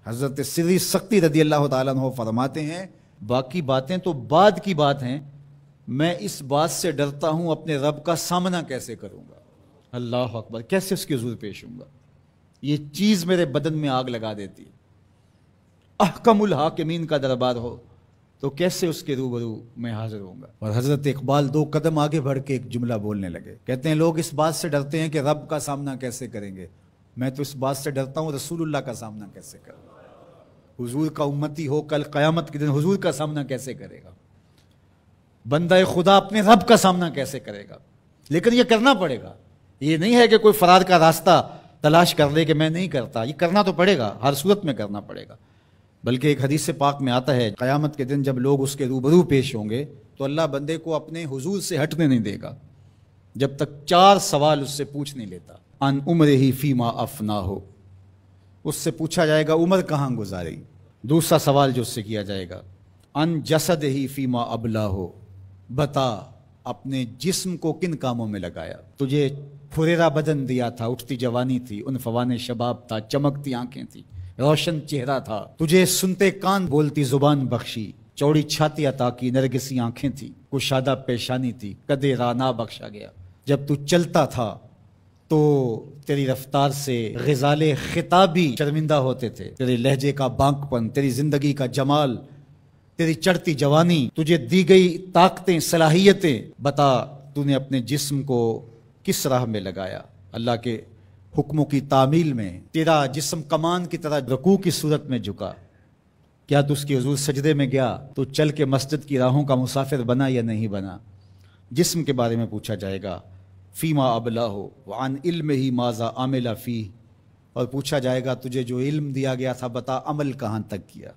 حضرت سری سختی رضی اللہ تعالیٰ عنہ فرماتے ہیں باقی باتیں تو بعد کی بات ہیں، میں اس بات سے ڈرتا ہوں اپنے رب کا سامنا کیسے کروں گا، اللہ اکبر، کیسے اس کے حضور پیش ہوں گا، یہ چیز میرے بدن میں آگ لگا دیتی ہے۔ احکم الحاکمین کا دربار ہو تو کیسے اس کے روبرو میں حاضر ہوں گا۔ اور حضرت اقبال 2 قدم آگے بڑھ کے ایک جملہ بولنے لگے، کہتے ہیں لوگ اس بات سے ڈرتے ہیں کہ رب کا سامنا کیسے کریں گے، میں تو اس بات سے ڈرتا ہوں رسول اللہ کا سامنا کیسے کروں گا۔ حضور کا امتی ہو کل قیامت کے دن حضور کا سامنا کیسے کرے گا، بندہ خدا اپنے رب کا سامنا کیسے کرے گا۔ لیکن یہ کرنا پڑے گا، یہ نہیں ہے کہ کوئی فرار کا راستہ تلاش کر لے کہ میں نہیں کرتا، یہ کرنا تو پڑے گا، ہر صورت میں کرنا پڑے گا۔ بلکہ ایک حدیث پاک میں آتا ہے قیامت کے دن جب لوگ اس کے روبرو پیش ہوں گے تو اللہ بندے کو اپنے حضور سے ہٹنے نہیں دے گا جب تک 4 سوال اس سے پوچھ نہیں لیتا۔ ان عمرہ فیما افنا ہو، اس سے پوچھا جائے گا عمر کہاں گزاری۔ دوسرا سوال جو اس سے کیا جائے گا ان جسد ہی فیما ابلا ہو، بتا اپنے جسم کو کن کاموں میں لگایا، تجھے پھریرا بدن دیا تھا، اٹھتی جوانی تھی، عنفوان شباب تھا، چمکتی آنکھیں تھی، روشن چہرہ تھا، تجھے سنتے کان بولتی زبان بخشی، چوڑی چھاتی عطا کی، نرگسی آنکھیں تھی، کشادہ پیشانی تھی، قدِ رانا بخشا گیا۔ جب تو چلتا تھا تو تیری رفتار سے غزال خطابی شرمندہ ہوتے تھے، تیرے لہجے کا بانک پن، تیری زندگی کا جمال، تیری چڑھتی جوانی، تجھے دی گئی طاقتیں، صلاحیتیں، بتا تو نے اپنے جسم کو کس راہ میں لگایا، اللہ کے حکموں کی تعمیل میں۔ تیرا جسم کمان کی طرح رکوع کی صورت میں جھکا، کیا تو اس کی حضور سجدے میں گیا، تو چل کے مسجد کی راہوں کا مسافر بنا یا نہیں بنا۔ جسم کے بارے میں پوچھا جائے گا فیما ابلا ہو وعن علم ہی ماذا عمل فی، اور پوچھا جائے گا تجھے جو علم دیا گیا تھا بتا عمل کہاں تک کیا۔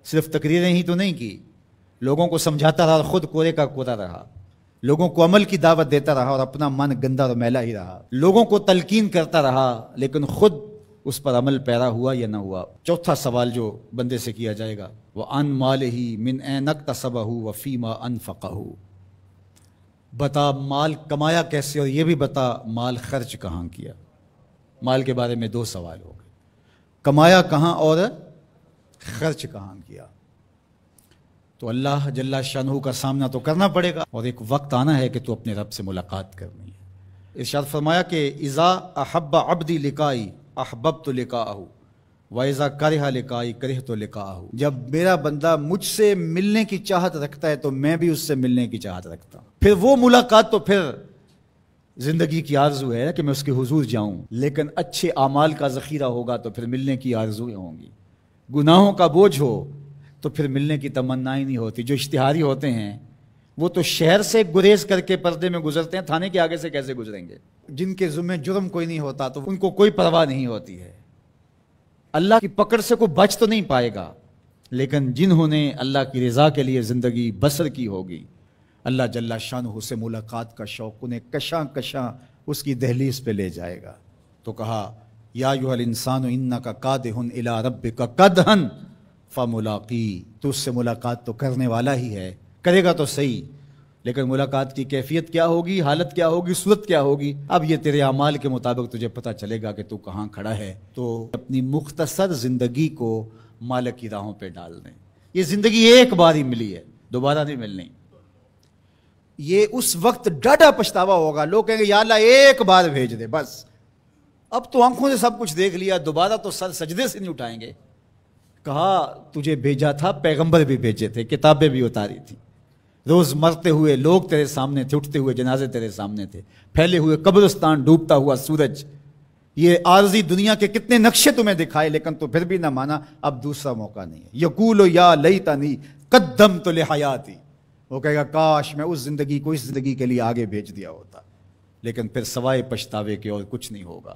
صرف تقریریں ہی تو نہیں کی، لوگوں کو سمجھاتا رہا اور خود کورے کا کورا رہا، لوگوں کو عمل کی دعوت دیتا رہا اور اپنا من گندا اور میلا ہی رہا، لوگوں کو تلقین کرتا رہا لیکن خود اس پر عمل پیرا ہوا یا نہ ہوا۔ چوتھا سوال جو بندے سے کیا جائے گا وَعَن مَالِهِ مِنْ أَيْنَ اكْتَسَبَهُ وَفِيمَا أَنْفَقَهُ، بتا مال کمایا کیسے اور یہ بھی بتا مال خرچ کہاں کیا۔ مال کے بارے میں 2 سوال ہو گئے، کمایا کہاں اور خرچ کہاں کیا۔ تو اللہ جل شانہ کا سامنا تو کرنا پڑے گا اور ایک وقت آنا ہے کہ تو اپنے رب سے ملاقات کرنی ہے۔ ارشاد فرمایا کہ اذا احب عبدی لقائی احببت لقاءہ واذا کرہ لقائی کرہت لقاءہ، جب میرا بندہ مجھ سے ملنے کی چاہت رکھتا ہے تو میں بھی اس سے ملنے کی چاہت رکھتا ہوں۔ پھر وہ ملاقات تو پھر زندگی کی آرزو ہے کہ میں اس کے حضور جاؤں، لیکن اچھے اعمال کا ذخیرہ ہوگا تو پھر ملنے کی آرزویں ہوں گی۔ گناہوں کا بوجھ ہو تو پھر ملنے کی تمنا ہی نہیں ہوتی۔ جو اشتہاری ہوتے ہیں وہ تو شہر سے گریز کر کے پردے میں گزرتے ہیں، تھانے کے آگے سے کیسے گزریں گے؟ جن کے ذمہ جرم کوئی نہیں ہوتا تو ان کو کوئی پرواہ نہیں ہوتی ہے، اللہ کی پکڑ سے کوئی بچ تو نہیں پائے گا۔ لیکن جنہوں نے اللہ کی رضا کے لیے زندگی بسر کی ہوگی، اللہ جل شانہ سے ملاقات کا شوق انہیں کشاں کشاں اس کی دہلیز پہ لے جائے گا۔ تو کہا یا ایھا الانسان انک کادح الی ربک کدحا فملاقی، تو اس سے ملاقات تو کرنے والا ہی ہے، کرے گا تو صحیح، لیکن ملاقات کی کیفیت کیا ہوگی، حالت کیا ہوگی، صورت کیا ہوگی، اب یہ تیرے اعمال کے مطابق تجھے پتہ چلے گا کہ تو کہاں کھڑا ہے۔ تو اپنی مختصر زندگی کو مالک کی راہوں پہ ڈال دیں۔ یہ زندگی ایک بار ہی ملی ہے، دوبارہ نہیں ملنی۔ یہ اس وقت ڈاڈا پچھتاوا ہوگا، لوگ کہیں گے یا اللہ ایک بار بھیج دے بس، اب تو آنکھوں سے سب کچھ دیکھ لیا، دوبارہ تو سر سجدے سے نہیں اٹھائیں گے۔ کہا تجھے بھیجا تھا، پیغمبر بھی بھیجے تھے، کتابیں بھی اتاری تھی، روز مرتے ہوئے لوگ تیرے سامنے تھے، اٹھتے ہوئے جنازے تیرے سامنے تھے، پھیلے ہوئے قبرستان، ڈوبتا ہوا سورج، یہ عارضی دنیا کے کتنے نقشے تمہیں دکھائے لیکن تو پھر بھی نہ مانا۔ اب دوسرا موقع نہیں ہے۔ یقول یا لیتنی قدمت لحیاتی، وہ کہے گا کاش میں اس زندگی کو اس زندگی کے لیے آگے بھیج دیا ہوتا، لیکن پھر سوائے پچھتاوے کے اور کچھ نہیں ہوگا۔